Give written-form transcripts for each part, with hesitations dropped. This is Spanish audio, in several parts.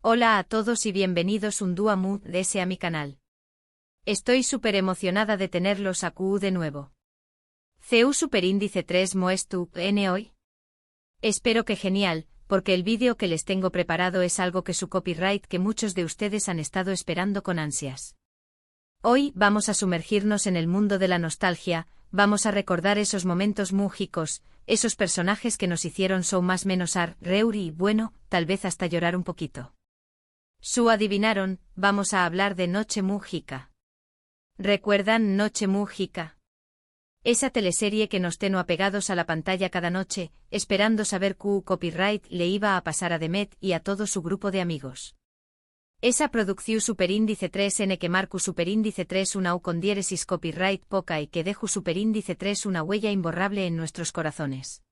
Hola a todos y bienvenidos un día más a mi canal. Estoy súper emocionada de tenerlos aquí de nuevo. ¿CU superíndice 3 moestu n hoy? Espero que genial, porque el vídeo que les tengo preparado es algo que su copyright que muchos de ustedes han estado esperando con ansias. Hoy vamos a sumergirnos en el mundo de la nostalgia, vamos a recordar esos momentos mágicos, esos personajes que nos hicieron más menos reír y bueno, tal vez hasta llorar un poquito. Adivinaron, vamos a hablar de Noche Mágica. ¿Recuerdan Noche Mágica? Esa teleserie que nos tenía apegados a la pantalla cada noche, esperando saber qué copyright le iba a pasar a Demet y a todo su grupo de amigos. Esa producción superíndice 3N que marcó superíndice 3 una U con diéresis copyright poca y que dejó superíndice 3 una huella imborrable en nuestros corazones.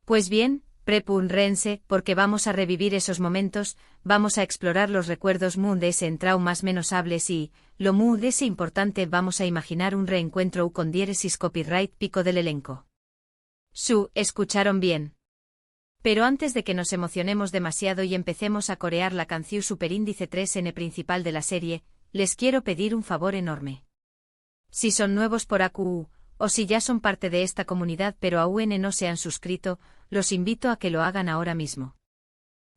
Pues bien, prepúrense, porque vamos a revivir esos momentos, vamos a explorar los recuerdos de ese entrao más menosables y, lo de ese importante vamos a imaginar un reencuentro con diéresis copyright pico del elenco. ¿Escucharon bien? Pero antes de que nos emocionemos demasiado y empecemos a corear la canción superíndice 3N principal de la serie, les quiero pedir un favor enorme. Si son nuevos por AQU, o si ya son parte de esta comunidad pero aún no se han suscrito, los invito a que lo hagan ahora mismo.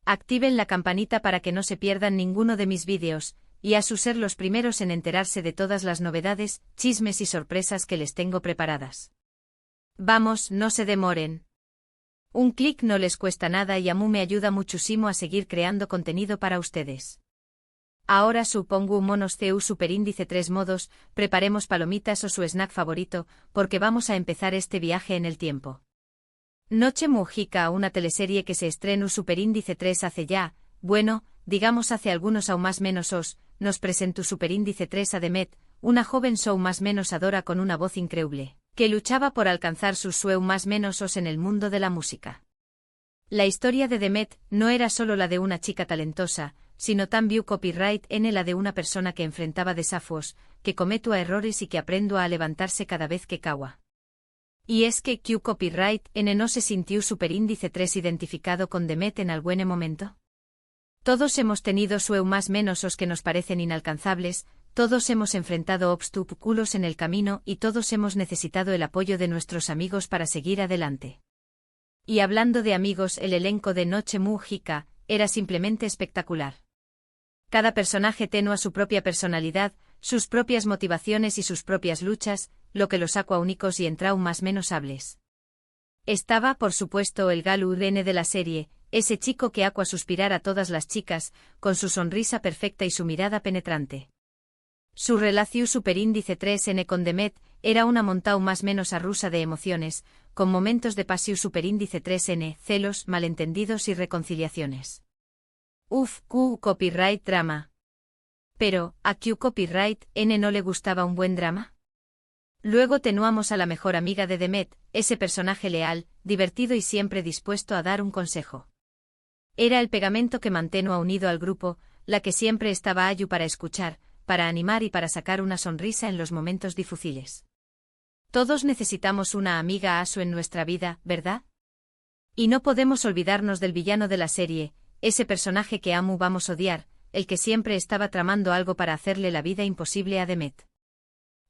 Activen la campanita para que no se pierdan ninguno de mis vídeos, y a ser los primeros en enterarse de todas las novedades, chismes y sorpresas que les tengo preparadas. Vamos, no se demoren. Un clic no les cuesta nada y a mí me ayuda muchísimo a seguir creando contenido para ustedes. Ahora supongo monos CU superíndice 3 modos, preparemos palomitas o su snack favorito, porque vamos a empezar este viaje en el tiempo. Noche Mágica, una teleserie que se estrenó superíndice 3 hace ya, bueno, digamos hace algunos aún más menos nos presentó superíndice 3 a Demet, una joven más menos adora con una voz increíble, que luchaba por alcanzar sus más menos en el mundo de la música. La historia de Demet no era solo la de una chica talentosa, sino también copyright en la de una persona que enfrentaba desafíos, que cometió errores y que aprendió a levantarse cada vez que caía. Y es que Q copyright no se sintió superíndice 3 identificado con Demet en algún momento. Todos hemos tenido más menos que nos parecen inalcanzables, todos hemos enfrentado obstáculos en el camino y todos hemos necesitado el apoyo de nuestros amigos para seguir adelante. Y hablando de amigos, el elenco de Noche Mágica era simplemente espectacular. Cada personaje tenía su propia personalidad, sus propias motivaciones y sus propias luchas, lo que los sacó únicos y entrao más menosables. Estaba, por supuesto, el Galu N de la serie, ese chico que hace suspirar a todas las chicas, con su sonrisa perfecta y su mirada penetrante. Su relación superíndice 3N con Demet era una montao más menos rusa de emociones, con momentos de pasión superíndice 3N, celos, malentendidos y reconciliaciones. Q copyright drama. Pero, ¿a Q copyright N no le gustaba un buen drama? Luego tenuamos a la mejor amiga de Demet, ese personaje leal, divertido y siempre dispuesto a dar un consejo. Era el pegamento que mantenía unido al grupo, la que siempre estaba allí para escuchar, para animar y para sacar una sonrisa en los momentos difíciles. Todos necesitamos una amiga ASU en nuestra vida, ¿verdad? Y no podemos olvidarnos del villano de la serie, ese personaje que vamos a odiar, el que siempre estaba tramando algo para hacerle la vida imposible a Demet.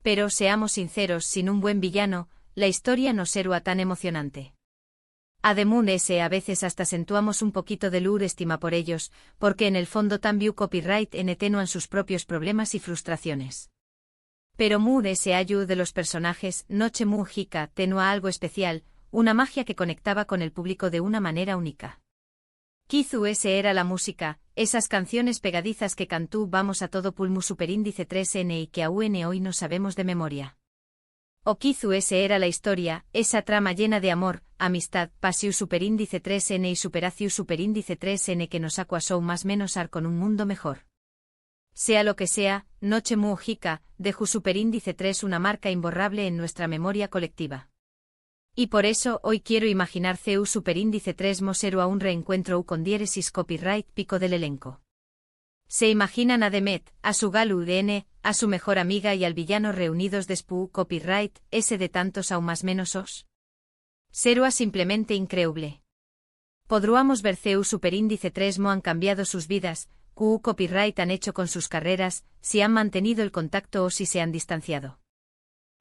Pero seamos sinceros, sin un buen villano, la historia no será tan emocionante. Además a veces hasta acentuamos un poquito de estima por ellos, porque en el fondo también copyright tenuan sus propios problemas y frustraciones. Pero ese ayu de los personajes, Noche Mágica, tenua algo especial, una magia que conectaba con el público de una manera única. Kizu ese era la música, esas canciones pegadizas que cantú vamos a todo pulmón superíndice 3N y que aún hoy no sabemos de memoria. O Kizu ese era la historia, esa trama llena de amor, amistad, pasión superíndice 3N y superaciu superíndice 3N que nos acuasó más menos con un mundo mejor. Sea lo que sea, Noche Mágica dejó superíndice 3 una marca imborrable en nuestra memoria colectiva. Y por eso hoy quiero imaginar CU superíndice 3 mosero a un reencuentro con diéresis copyright pico del elenco. ¿Se imaginan a Demet, a su Galu N, a su mejor amiga y al villano reunidos después copyright, ese de tantos aún más menos Será simplemente increíble. Podríamos ver CU superíndice 3 mo han cambiado sus vidas, QU Copyright han hecho con sus carreras, si han mantenido el contacto o si se han distanciado.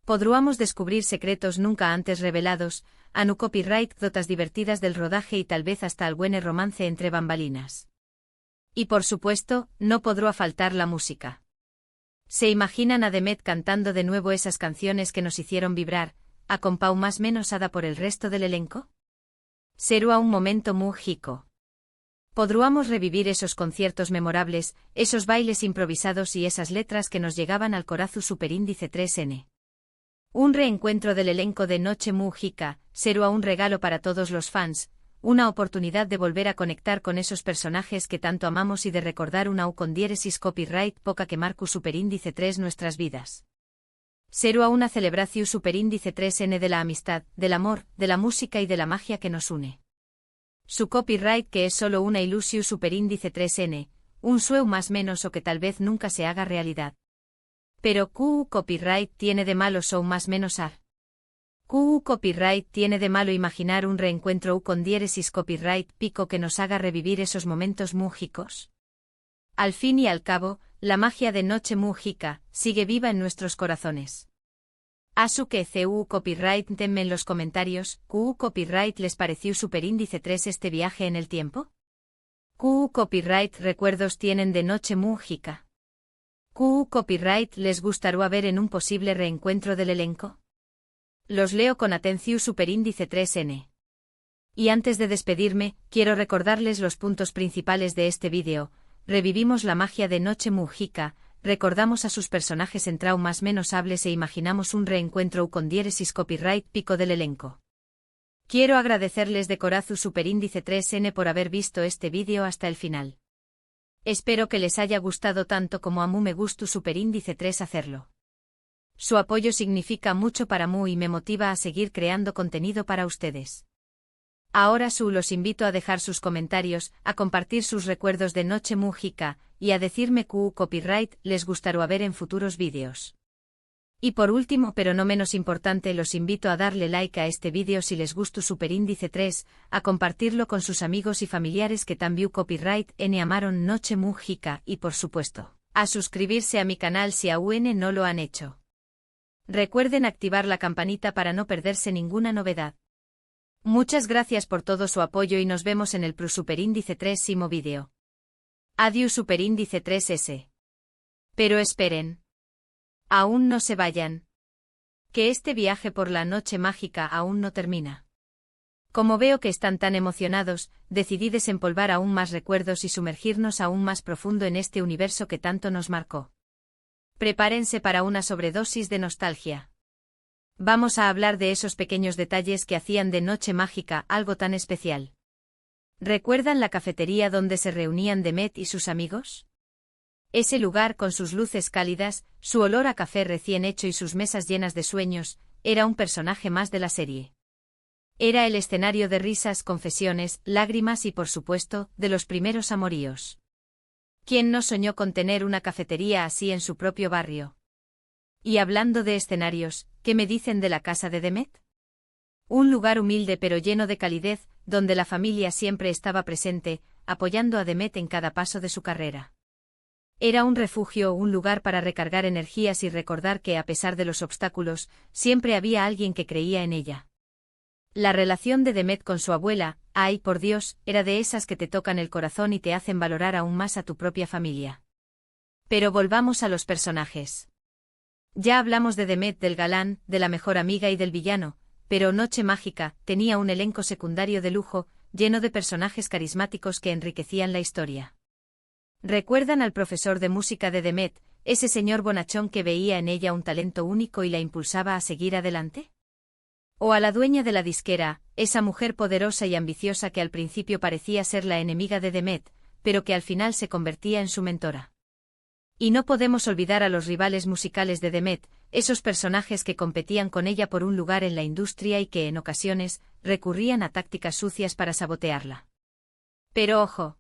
Podríamos descubrir secretos nunca antes revelados, anu copyright dotas divertidas del rodaje y tal vez hasta algún romance entre bambalinas. Y por supuesto, no podrá faltar la música. ¿Se imaginan a Demet cantando de nuevo esas canciones que nos hicieron vibrar, a compau más menos ada por el resto del elenco? Será un momento muy mágico. Podríamos revivir esos conciertos memorables, esos bailes improvisados y esas letras que nos llegaban al corazón superíndice 3N. Un reencuentro del elenco de Noche Mágica será un regalo para todos los fans, una oportunidad de volver a conectar con esos personajes que tanto amamos y de recordar una con diéresis copyright poca que marcu superíndice 3 nuestras vidas. Será una celebración superíndice 3N de la amistad, del amor, de la música y de la magia que nos une. Su copyright que es solo una ilusión superíndice 3N, un sueño más menos o que tal vez nunca se haga realidad. Pero QU Copyright tiene de malo o más menos ar. QU Copyright tiene de malo imaginar un reencuentro con diéresis copyright pico que nos haga revivir esos momentos mágicos. Al fin y al cabo, la magia de Noche Mágica sigue viva en nuestros corazones. Asu que CU Copyright denme en los comentarios, QU Copyright les pareció superíndice 3 este viaje en el tiempo? QU Copyright recuerdos tienen de Noche Mágica. QU Copyright les gustaría ver en un posible reencuentro del elenco. Los leo con atención superíndice 3N. Y antes de despedirme, quiero recordarles los puntos principales de este vídeo. Revivimos la magia de Noche Mágica, recordamos a sus personajes en traumas menos hables e imaginamos un reencuentro con diéresis copyright pico del elenco. Quiero agradecerles de corazón superíndice 3N por haber visto este vídeo hasta el final. Espero que les haya gustado tanto como a mí me gustó superíndice 3 hacerlo. Su apoyo significa mucho para mí y me motiva a seguir creando contenido para ustedes. Ahora los invito a dejar sus comentarios, a compartir sus recuerdos de Noche Mágica, y a decirme QU Copyright les gustaría ver en futuros vídeos. Y por último pero no menos importante los invito a darle like a este vídeo si les gustó superíndice 3, a compartirlo con sus amigos y familiares que también copyright N amaron Noche Mágica y por supuesto, a suscribirse a mi canal si aún no lo han hecho. Recuerden activar la campanita para no perderse ninguna novedad. Muchas gracias por todo su apoyo y nos vemos en el superíndice 3º vídeo. Adiós superíndice 3S. Pero esperen. Aún no se vayan. Que este viaje por la Noche Mágica aún no termina. Como veo que están tan emocionados, decidí desempolvar aún más recuerdos y sumergirnos aún más profundo en este universo que tanto nos marcó. Prepárense para una sobredosis de nostalgia. Vamos a hablar de esos pequeños detalles que hacían de Noche Mágica algo tan especial. ¿Recuerdan la cafetería donde se reunían Demet y sus amigos? Ese lugar con sus luces cálidas, su olor a café recién hecho y sus mesas llenas de sueños, era un personaje más de la serie. Era el escenario de risas, confesiones, lágrimas y por supuesto, de los primeros amoríos. ¿Quién no soñó con tener una cafetería así en su propio barrio? Y hablando de escenarios, ¿qué me dicen de la casa de Demet? Un lugar humilde pero lleno de calidez, donde la familia siempre estaba presente, apoyando a Demet en cada paso de su carrera. Era un refugio, un lugar para recargar energías y recordar que a pesar de los obstáculos, siempre había alguien que creía en ella. La relación de Demet con su abuela, ay por Dios, era de esas que te tocan el corazón y te hacen valorar aún más a tu propia familia. Pero volvamos a los personajes. Ya hablamos de Demet, del galán, de la mejor amiga y del villano, pero Noche Mágica tenía un elenco secundario de lujo, lleno de personajes carismáticos que enriquecían la historia. ¿Recuerdan al profesor de música de Demet, ese señor bonachón que veía en ella un talento único y la impulsaba a seguir adelante? ¿O a la dueña de la disquera, esa mujer poderosa y ambiciosa que al principio parecía ser la enemiga de Demet, pero que al final se convertía en su mentora? Y no podemos olvidar a los rivales musicales de Demet, esos personajes que competían con ella por un lugar en la industria y que en ocasiones recurrían a tácticas sucias para sabotearla. Pero ojo,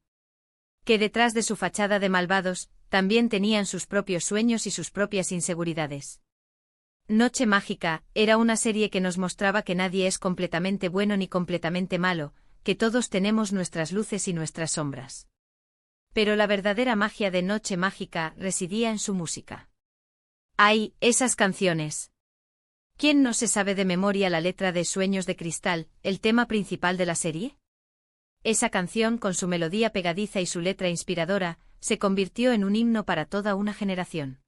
que detrás de su fachada de malvados, también tenían sus propios sueños y sus propias inseguridades. Noche Mágica era una serie que nos mostraba que nadie es completamente bueno ni completamente malo, que todos tenemos nuestras luces y nuestras sombras. Pero la verdadera magia de Noche Mágica residía en su música. ¡Ay, esas canciones! ¿Quién no se sabe de memoria la letra de Sueños de Cristal, el tema principal de la serie? Esa canción, con su melodía pegadiza y su letra inspiradora, se convirtió en un himno para toda una generación.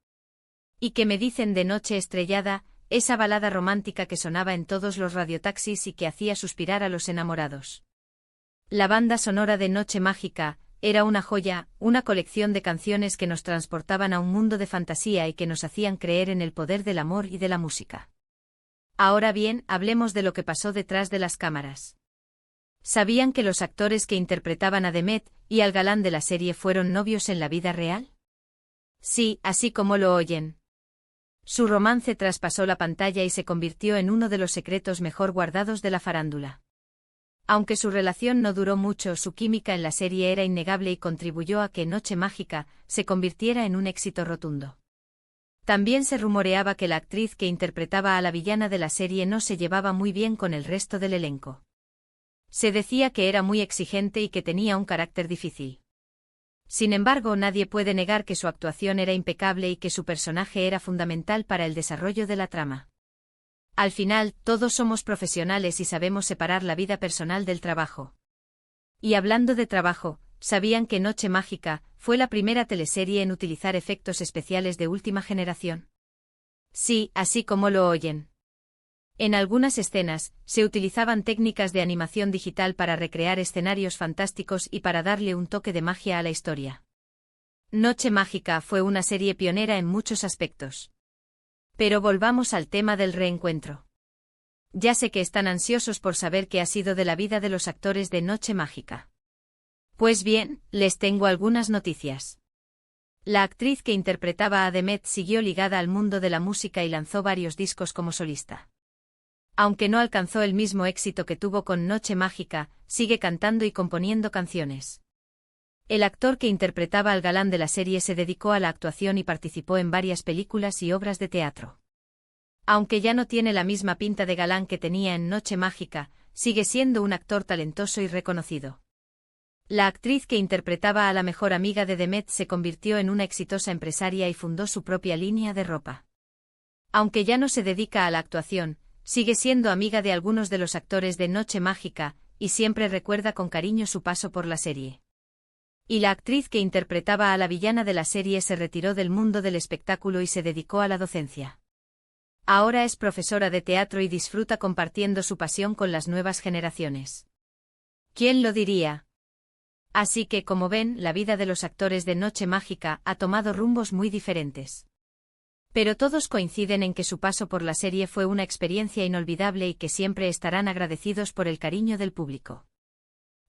¿Y qué me dicen de Noche Estrellada, esa balada romántica que sonaba en todos los radiotaxis y que hacía suspirar a los enamorados? La banda sonora de Noche Mágica era una joya, una colección de canciones que nos transportaban a un mundo de fantasía y que nos hacían creer en el poder del amor y de la música. Ahora bien, hablemos de lo que pasó detrás de las cámaras. ¿Sabían que los actores que interpretaban a Demet y al galán de la serie fueron novios en la vida real? Sí, así como lo oyen. Su romance traspasó la pantalla y se convirtió en uno de los secretos mejor guardados de la farándula. Aunque su relación no duró mucho, su química en la serie era innegable y contribuyó a que Noche Mágica se convirtiera en un éxito rotundo. También se rumoreaba que la actriz que interpretaba a la villana de la serie no se llevaba muy bien con el resto del elenco. Se decía que era muy exigente y que tenía un carácter difícil. Sin embargo, nadie puede negar que su actuación era impecable y que su personaje era fundamental para el desarrollo de la trama. Al final, todos somos profesionales y sabemos separar la vida personal del trabajo. Y hablando de trabajo, ¿sabían que Noche Mágica fue la primera teleserie en utilizar efectos especiales de última generación? Sí, así como lo oyen. En algunas escenas, se utilizaban técnicas de animación digital para recrear escenarios fantásticos y para darle un toque de magia a la historia. Noche Mágica fue una serie pionera en muchos aspectos. Pero volvamos al tema del reencuentro. Ya sé que están ansiosos por saber qué ha sido de la vida de los actores de Noche Mágica. Pues bien, les tengo algunas noticias. La actriz que interpretaba a Demet siguió ligada al mundo de la música y lanzó varios discos como solista. Aunque no alcanzó el mismo éxito que tuvo con Noche Mágica, sigue cantando y componiendo canciones. El actor que interpretaba al galán de la serie se dedicó a la actuación y participó en varias películas y obras de teatro. Aunque ya no tiene la misma pinta de galán que tenía en Noche Mágica, sigue siendo un actor talentoso y reconocido. La actriz que interpretaba a la mejor amiga de Demet se convirtió en una exitosa empresaria y fundó su propia línea de ropa. Aunque ya no se dedica a la actuación, sigue siendo amiga de algunos de los actores de Noche Mágica, y siempre recuerda con cariño su paso por la serie. Y la actriz que interpretaba a la villana de la serie se retiró del mundo del espectáculo y se dedicó a la docencia. Ahora es profesora de teatro y disfruta compartiendo su pasión con las nuevas generaciones. ¿Quién lo diría? Así que, como ven, la vida de los actores de Noche Mágica ha tomado rumbos muy diferentes. Pero todos coinciden en que su paso por la serie fue una experiencia inolvidable y que siempre estarán agradecidos por el cariño del público.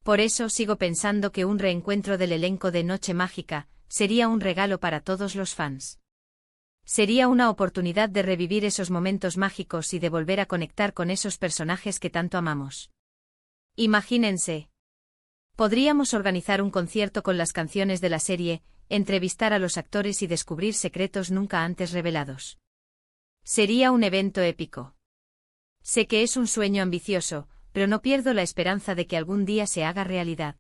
Por eso sigo pensando que un reencuentro del elenco de Noche Mágica sería un regalo para todos los fans. Sería una oportunidad de revivir esos momentos mágicos y de volver a conectar con esos personajes que tanto amamos. Imagínense. Podríamos organizar un concierto con las canciones de la serie, entrevistar a los actores y descubrir secretos nunca antes revelados. Sería un evento épico. Sé que es un sueño ambicioso, pero no pierdo la esperanza de que algún día se haga realidad.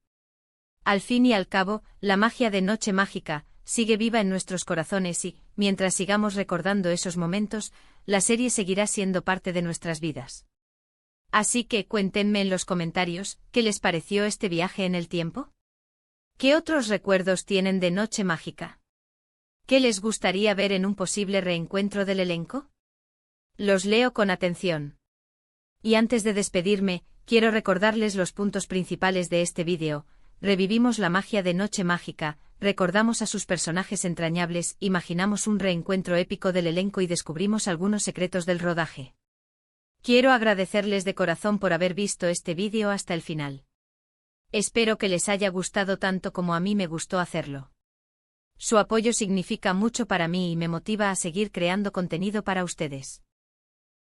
Al fin y al cabo, la magia de Noche Mágica sigue viva en nuestros corazones y, mientras sigamos recordando esos momentos, la serie seguirá siendo parte de nuestras vidas. Así que cuéntenme en los comentarios, ¿qué les pareció este viaje en el tiempo? ¿Qué otros recuerdos tienen de Noche Mágica? ¿Qué les gustaría ver en un posible reencuentro del elenco? Los leo con atención. Y antes de despedirme, quiero recordarles los puntos principales de este vídeo. Revivimos la magia de Noche Mágica, recordamos a sus personajes entrañables, imaginamos un reencuentro épico del elenco y descubrimos algunos secretos del rodaje. Quiero agradecerles de corazón por haber visto este vídeo hasta el final. Espero que les haya gustado tanto como a mí me gustó hacerlo. Su apoyo significa mucho para mí y me motiva a seguir creando contenido para ustedes.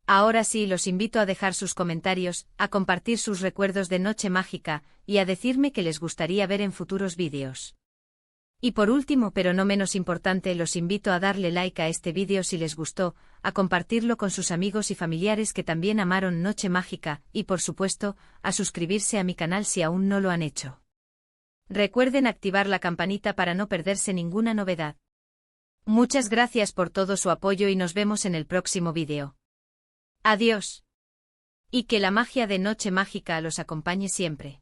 Ahora sí, los invito a dejar sus comentarios, a compartir sus recuerdos de Noche Mágica, y a decirme qué les gustaría ver en futuros vídeos. Y por último, pero no menos importante, los invito a darle like a este vídeo si les gustó, a compartirlo con sus amigos y familiares que también amaron Noche Mágica, y por supuesto, a suscribirse a mi canal si aún no lo han hecho. Recuerden activar la campanita para no perderse ninguna novedad. Muchas gracias por todo su apoyo y nos vemos en el próximo vídeo. Adiós. Y que la magia de Noche Mágica los acompañe siempre.